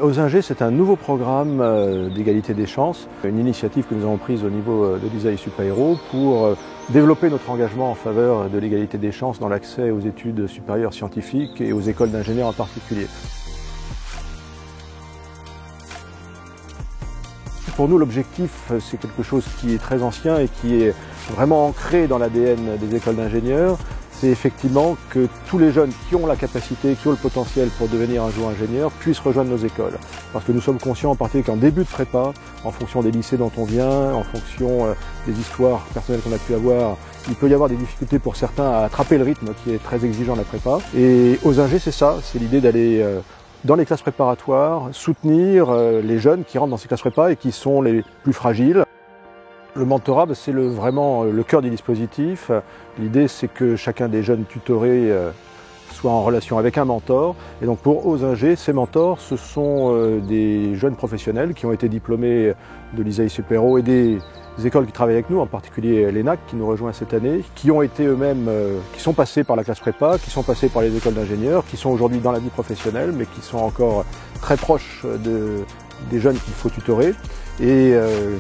Osingé, c'est un nouveau programme d'égalité des chances, une initiative que nous avons prise au niveau de l'ISAE Super-Héros pour développer notre engagement en faveur de l'égalité des chances dans l'accès aux études supérieures scientifiques et aux écoles d'ingénieurs en particulier. Pour nous, l'objectif, c'est quelque chose qui est très ancien et qui est vraiment ancré dans l'ADN des écoles d'ingénieurs. C'est effectivement que tous les jeunes qui ont la capacité, qui ont le potentiel pour devenir un jour ingénieur, puissent rejoindre nos écoles. Parce que nous sommes conscients en particulier qu'en début de prépa, en fonction des lycées dont on vient, en fonction des histoires personnelles qu'on a pu avoir, il peut y avoir des difficultés pour certains à attraper le rythme qui est très exigeant de la prépa. Et Osingé, c'est ça, c'est l'idée d'aller dans les classes préparatoires, soutenir les jeunes qui rentrent dans ces classes prépa et qui sont les plus fragiles. Le mentorat, c'est vraiment le cœur du dispositif. L'idée, c'est que chacun des jeunes tutorés soit en relation avec un mentor. Et donc pour Osingé, ces mentors, ce sont des jeunes professionnels qui ont été diplômés de l'ISAE Super-Héros et des écoles qui travaillent avec nous, en particulier l'ENAC qui nous rejoint cette année, qui ont été eux-mêmes, qui sont passés par la classe prépa, qui sont passés par les écoles d'ingénieurs, qui sont aujourd'hui dans la vie professionnelle, mais qui sont encore très proches des jeunes qu'il faut tutorer et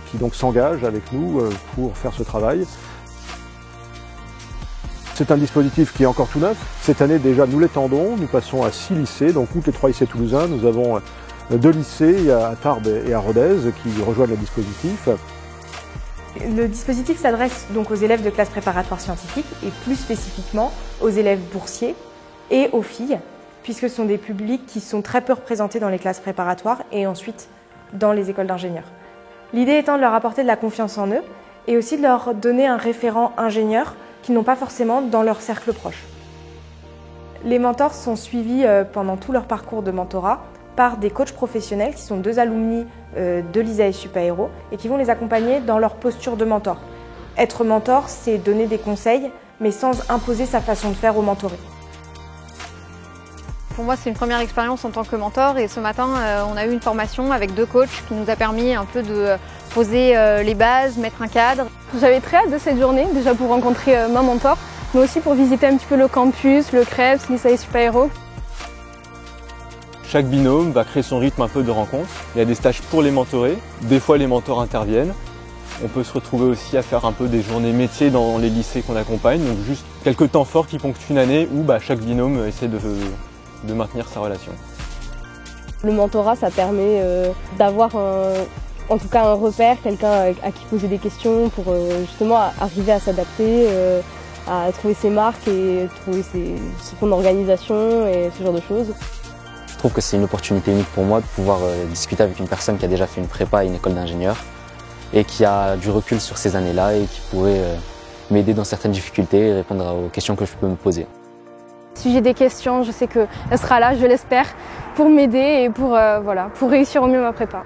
qui donc s'engagent avec nous pour faire ce travail. C'est un dispositif qui est encore tout neuf. Cette année déjà nous l'étendons, nous passons à 6 lycées, donc outre les 3 lycées toulousains, nous avons 2 lycées à Tarbes et à Rodez qui rejoignent le dispositif. Le dispositif s'adresse donc aux élèves de classe préparatoire scientifique et plus spécifiquement aux élèves boursiers et aux filles, puisque ce sont des publics qui sont très peu représentés dans les classes préparatoires et ensuite dans les écoles d'ingénieurs. L'idée étant de leur apporter de la confiance en eux et aussi de leur donner un référent ingénieur qu'ils n'ont pas forcément dans leur cercle proche. Les mentors sont suivis pendant tout leur parcours de mentorat par des coachs professionnels qui sont 2 alumni de l'ISAE Super-Héros et qui vont les accompagner dans leur posture de mentor. Être mentor, c'est donner des conseils, mais sans imposer sa façon de faire aux mentorés. Pour moi, c'est une première expérience en tant que mentor et ce matin, on a eu une formation avec 2 coachs qui nous a permis un peu de poser les bases, mettre un cadre. J'avais très hâte de cette journée, déjà pour rencontrer ma mentor, mais aussi pour visiter un petit peu le campus, le CREPS, l'ISAE Super-Héros. Chaque binôme va créer son rythme un peu de rencontre. Il y a des stages pour les mentorés, des fois les mentors interviennent. On peut se retrouver aussi à faire un peu des journées métiers dans les lycées qu'on accompagne, donc juste quelques temps forts qui ponctuent une année où chaque binôme essaie de maintenir sa relation. Le mentorat, ça permet d'avoir en tout cas un repère, quelqu'un à qui poser des questions pour justement arriver à s'adapter, à trouver ses marques et trouver son organisation et ce genre de choses. Je trouve que c'est une opportunité unique pour moi de pouvoir discuter avec une personne qui a déjà fait une prépa à une école d'ingénieur et qui a du recul sur ces années-là et qui pourrait m'aider dans certaines difficultés et répondre aux questions que je peux me poser. Si j'ai des questions, je sais qu'elle sera là, je l'espère, pour m'aider et pour réussir au mieux ma prépa.